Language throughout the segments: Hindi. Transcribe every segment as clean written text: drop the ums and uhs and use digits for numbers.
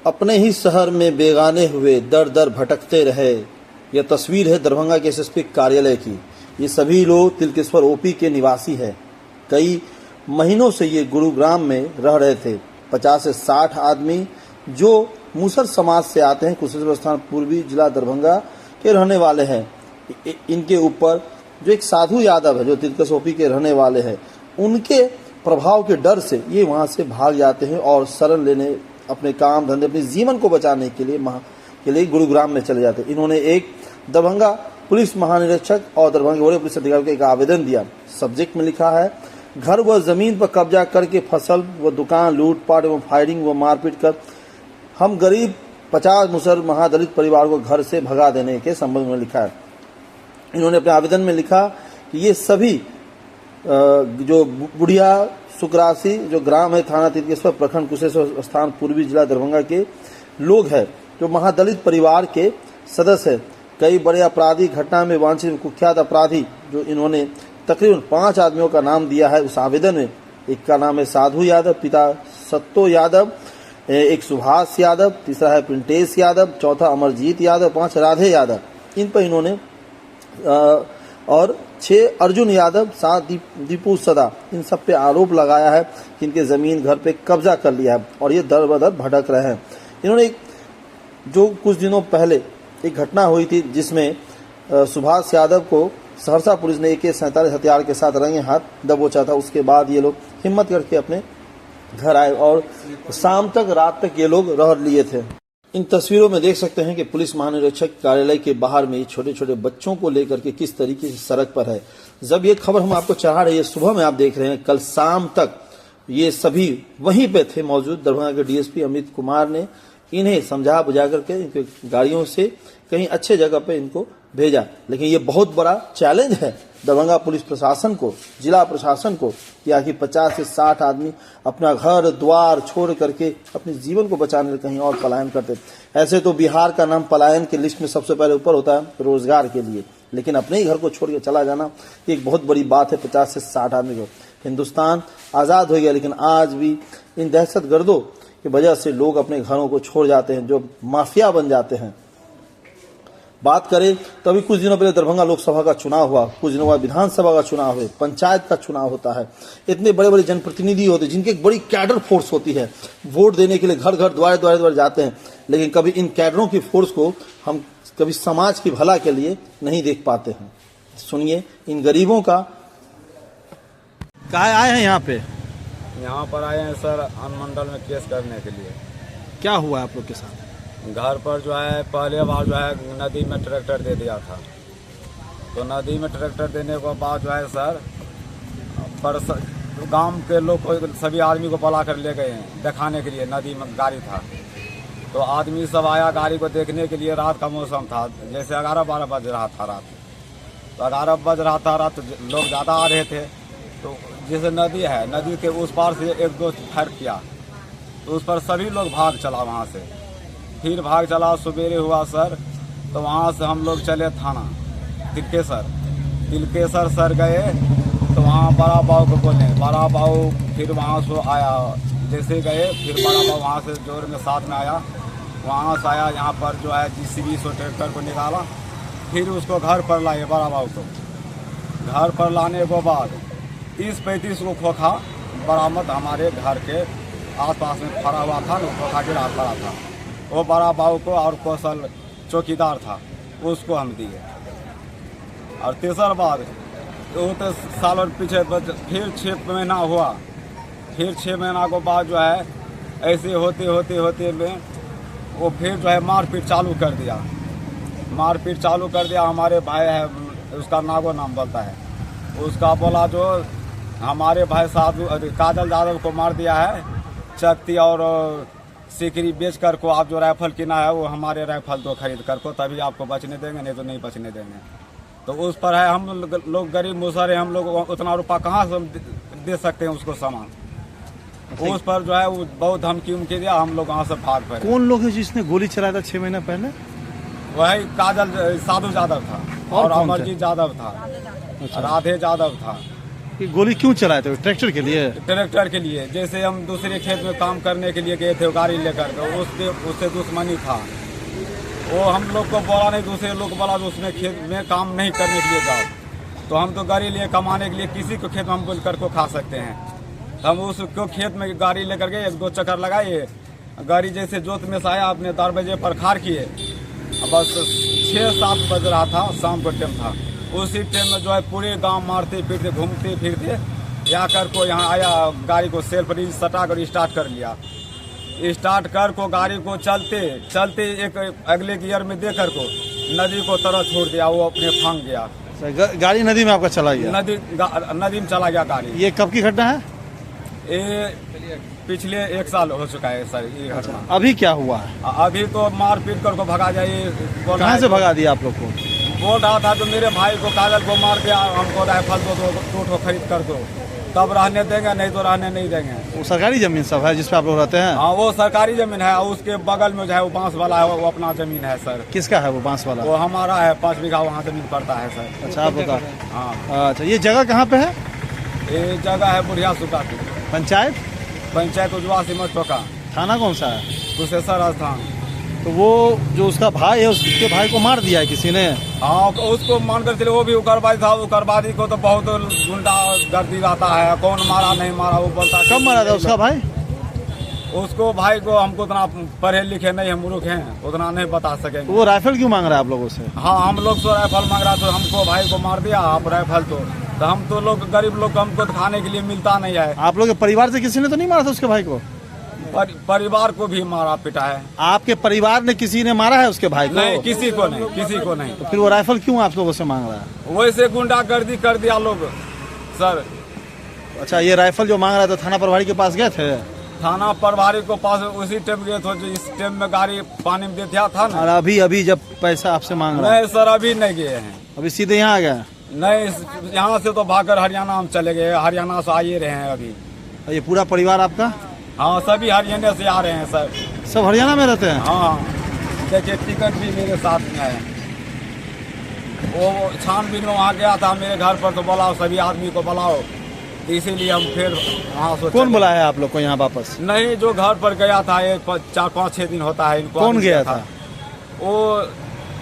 अपने ही शहर में बेगाने हुए दर दर भटकते रहे। यह तस्वीर है दरभंगा के एसएसपी कार्यालय की। ये सभी लोग तिलकेश्वर ओपी के निवासी हैं। कई महीनों से ये गुरुग्राम में रह रहे थे। 50 से 60 आदमी जो मुसर समाज से आते हैं, कुशेश्वर स्थान पूर्वी जिला दरभंगा के रहने वाले हैं। इनके ऊपर जो एक साधु यादव है जो तिलकेश्वर ओपी के रहने वाले हैं, उनके प्रभाव के डर से ये वहाँ से भाग जाते हैं और शरण लेने, अपने काम धंधे, अपने जीवन को बचाने के लिए गुरुग्राम में चले जाते हैं। इन्होंने एक दरभंगा पुलिस महानिरीक्षक और दरभंगा वरीय पुलिस अधिकारी को एक आवेदन दिया। सब्जेक्ट में लिखा है, घर व जमीन पर कब्जा करके फसल व दुकान लूटपाट एवं फायरिंग व मारपीट कर हम गरीब 50 मुसर महादलित परिवार को घर से भगा देने के संबंध में लिखा है। इन्होंने अपने आवेदन में लिखा कि ये सभी जो बुढ़िया सुकरासी जो ग्राम है, थाना तिलकेश्वर, प्रखंड कुशेश्वर स्थान, पूर्वी जिला दरभंगा के लोग हैं, जो महादलित परिवार के सदस्य हैं। कई बड़े आपराधिक घटना में वांछित कुख्यात अपराधी जो इन्होंने तकरीबन 5 आदमियों का नाम दिया है उस आवेदन में। एक का नाम है साधु यादव, पिता सत्तो यादव, एक सुभाष यादव, तीसरा है प्रिंटेश यादव, चौथा अमरजीत यादव, 5 राधे यादव। इन पर इन्होंने और 6 अर्जुन यादव, 7 दीपू सदा, इन सब पे आरोप लगाया है कि इनके ज़मीन घर पे कब्जा कर लिया है और ये दर बदर भटक रहे हैं। इन्होंने जो कुछ दिनों पहले एक घटना हुई थी जिसमें सुभाष यादव को सहरसा पुलिस ने AK-47 हथियार के साथ रंगे हाथ दबोचा था। उसके बाद ये लोग हिम्मत करके अपने घर आए और शाम तक, रात तक ये लोग रह लिए थे। इन तस्वीरों में देख सकते हैं कि पुलिस महानिरीक्षक कार्यालय के बाहर में छोटे छोटे बच्चों को लेकर के किस तरीके से सड़क पर है। जब ये खबर हम आपको चढ़ा रहे हैं, सुबह में आप देख रहे हैं, कल शाम तक ये सभी वहीं पे थे मौजूद। दरभंगा के DSP अमित कुमार ने इन्हें समझा बुझा करके इनके गाड़ियों से कहीं अच्छे जगह पे इनको भेजा। लेकिन ये बहुत बड़ा चैलेंज है दरभंगा पुलिस प्रशासन को, जिला प्रशासन को, कि आखिर 50 से 60 आदमी अपना घर द्वार छोड़ करके अपने जीवन को बचाने कहीं और पलायन करते। ऐसे तो बिहार का नाम पलायन की लिस्ट में सबसे पहले ऊपर होता है रोजगार के लिए, लेकिन अपने ही घर को छोड़ के चला जाना एक बहुत बड़ी बात है 50 से 60 आदमी को। हिंदुस्तान आज़ाद हो गया, लेकिन आज भी इन दहशतगर्दों की वजह से लोग अपने घरों को छोड़ जाते हैं, जो माफिया बन जाते हैं। बात करें तो अभी कुछ दिनों पहले दरभंगा लोकसभा का चुनाव हुआ, कुछ दिनों बाद विधानसभा का चुनाव हुआ, पंचायत का चुनाव होता है। इतने बड़े बड़े जनप्रतिनिधि होते हैं जिनकी एक बड़ी कैडर फोर्स होती है, वोट देने के लिए घर घर द्वार द्वार जाते हैं। लेकिन कभी इन कैडरों की फोर्स को हम कभी समाज की भला के लिए नहीं देख पाते हैं। सुनिए इन गरीबों का। काय आए हैं यहाँ पे? यहाँ पर आए हैं सर अनुमंडल में केस करने के लिए। क्या हुआ आप लोग के साथ? घर पर जो है पहले बार जो है नदी में ट्रैक्टर दे दिया था, तो नदी में ट्रैक्टर देने के बाद जो है सर गांव के लोग को सभी आदमी को बुला कर ले गए हैं दिखाने के लिए। नदी में गाड़ी था तो आदमी सब आया गाड़ी को देखने के लिए। रात का मौसम था, जैसे 11-12 बज रहा था रात, तो 11 बज रहा था रात, लोग ज़्यादा आ रहे थे। तो जैसे नदी है, नदी के उस पार से एक दोस्त फायर किया तो उस पर सभी लोग भाग चला वहाँ से। फिर भाग चला, सवेरे हुआ सर, तो वहाँ से हम लोग चले थाना तिलकेश्वर सर गए तो वहाँ बड़ा बाबू को बोले, बड़ा बाबू फिर वहाँ से आया। जैसे गए फिर बड़ा बाबू वहाँ से जोर में साथ में आया, वहाँ से आया यहाँ पर जो है JCB से ट्रैक्टर को निकाला, फिर उसको घर पर लाए। बड़ा बाबू को घर पर लाने के बाद 30-35 को खोखा बरामद हमारे घर के आसपास में फरा हुआ था, खोखा गिरा पड़ा था। वो बड़ा बाबू को और कौशल चौकीदार था उसको हम दिए। और तीसरा बार तो साल और पीछे फिर 6 महीना हुआ, फिर 6 महीना के बाद जो है ऐसे होते में वो फिर जो है मारपीट चालू कर दिया। हमारे भाई है, उसका नागो नाम बोलता है, उसका बोला जो हमारे भाई साधु काजल यादव को मार दिया है, चकती और सिकरी बेच कर को आप जो राइफल किना है वो हमारे राइफल दो खरीद कर को, तभी आपको बचने देंगे, नहीं तो नहीं बचने देंगे। तो उस पर है, हम लोग गरीब मुसर है, हम लोग उतना रुपया कहाँ से दे सकते हैं उसको सामान। उस पर जो है वो बहुत धमकी उमकी दिया, हम लोग वहाँ से भाग पड़े। कौन लोग है जिसने गोली चलाया था 6 महीने पहले? वही काजल साधु यादव था और अमरजीत यादव था, राधे यादव था। ये गोली क्यों चलाए थे, ट्रैक्टर के लिए? ट्रैक्टर के लिए। जैसे हम दूसरे खेत में काम करने के लिए गए थे गाड़ी लेकर, तो उससे दुश्मनी था। वो हम लोग को बोला नहीं, दूसरे लोग को बोला तो उसमें खेत में काम नहीं करने के लिए जाओ। तो हम तो गाड़ी लिए कमाने के लिए किसी को खेत में हम बोल कर को खा सकते हैं। हम उसको खेत में गाड़ी लेकर गए, 1-2 चक्कर लगाए, गाड़ी जैसे जोत में से आया अपने दरवाजे पर खाड़ किए। बस 6-7 बज रहा था, शाम का टाइम था। उसी टाइम में जो है पूरे गांव मारते फिरते घूमते फिरते आकर को यहाँ आया, गाड़ी को सेल्फ सटा कर स्टार्ट कर लिया। स्टार्ट कर को गाड़ी को चलते चलते एक अगले गियर में देकर को नदी को तरह छोड़ दिया, वो अपने फांग गया। गाड़ी नदी में आपका चला गया? नदी में चला गया गाड़ी। ये कब की घटना है? ये पिछले 1 साल हो चुका है सर ये घटना। अभी क्या हुआ है? अभी तो मार पीट कर को भगा जाइए। कहाँ से भगा दिया आप लोग को? बोल रहा था तो मेरे भाई को कागज को मार दिया, हमको राइफल दो खरीद कर दो, तब रहने देंगे, नहीं तो रहने नहीं देंगे। वो सरकारी जमीन सब है जिसपे आप लोग रहते हैं? हाँ, वो सरकारी जमीन है। उसके बगल में जो है वो बांस वाला है, वो अपना जमीन है सर। किसका है वो बांस वाला? वो हमारा है, 5 बीघा वहाँ जमीन पड़ता है सर। अच्छा, आप बता। हाँ, अच्छा, ये जगह कहाँ पे है? ये जगह है बुढ़िया सुटा की पंचायत उजवा सिमत टोका। थाना कौन सा है? कुशेश्वर स्थान। तो वो जो उसका भाई है, उसके भाई को मार दिया है किसी ने? हाँ, उसको मानकर चले, वो भी उग्रवादी था। उग्रवादी को तो बहुत गुंडा गर्दी रहता है, कौन मारा नहीं मारा वो बोलता। कब मारा था उसका भाई? उसको भाई को हमको उतना पढ़े लिखे नहीं, हम मूर्ख हैं, उतना नहीं बता सकेंगे। वो राइफल क्यों मांग रहा है आप लोगों से? हाँ, हम लोग तो राइफल मांग रहा, तो हमको भाई को मार दिया आप राइफल। तो हम तो लोग गरीब लोग, हमको तो खाने के लिए मिलता नहीं है। आप लोग के परिवार से किसी ने तो नहीं मारा था उसके भाई को? परिवार को भी मारा पिटा है। आपके परिवार ने किसी ने मारा है उसके भाई को? नहीं, किसी को नहीं, किसी को नहीं। तो फिर वो राइफल क्यों आप लोगों से मांग रहा है? वैसे गुंडागर्दी कर दिया लोग सर। अच्छा, ये राइफल जो मांग रहा था, थाना प्रभारी के पास गए थे? थाना प्रभारी को पास उसी टाइम गए थे, जो इस टाइम में गाड़ी पानी में देता था ना। और अभी जब पैसा आपसे मांग रहा है? नहीं सर, अभी नहीं गए हैं। अभी सीधे यहाँ आ गया? नहीं, यहाँ से तो भागकर हरियाणा हम चले गए, हरियाणा से आए रहे हैं अभी। ये पूरा परिवार आपका? हाँ, सभी हरियाणा से आ रहे हैं सर। सब हरियाणा में रहते हैं? हाँ, देखिए टिकट भी मेरे साथ में है। वो छानबीन में वहाँ गया था मेरे घर पर, तो बुलाओ सभी आदमी को बुलाओ, तो इसीलिए हम फिर वहाँ से। कौन बुलाया आप लोग को यहाँ वापस? नहीं, जो घर पर गया था, ये 4-5-6 दिन होता है इनको। कौन गया था? वो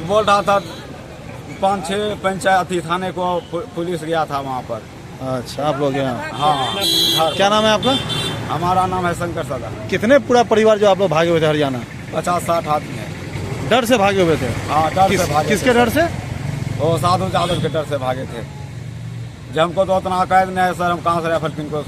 बोल रहा था 5-6 पंचायत थाने को पुलिस गया था वहाँ पर। अच्छा, आप लोग यहाँ? हाँ, घर। क्या नाम है आपका? हमारा नाम है शंकर सदा। कितने पूरा परिवार जो आप लोग भागे हुए थे हरियाणा? 50-60 आदमी है। डर से भागे हुए थे? हाँ, डर से भागे। किसके डर से? वो साधु यादव के डर से भागे थे। जब हमको तो उतना अकायद नहीं है सर, हम कहाँ से राइफल किनको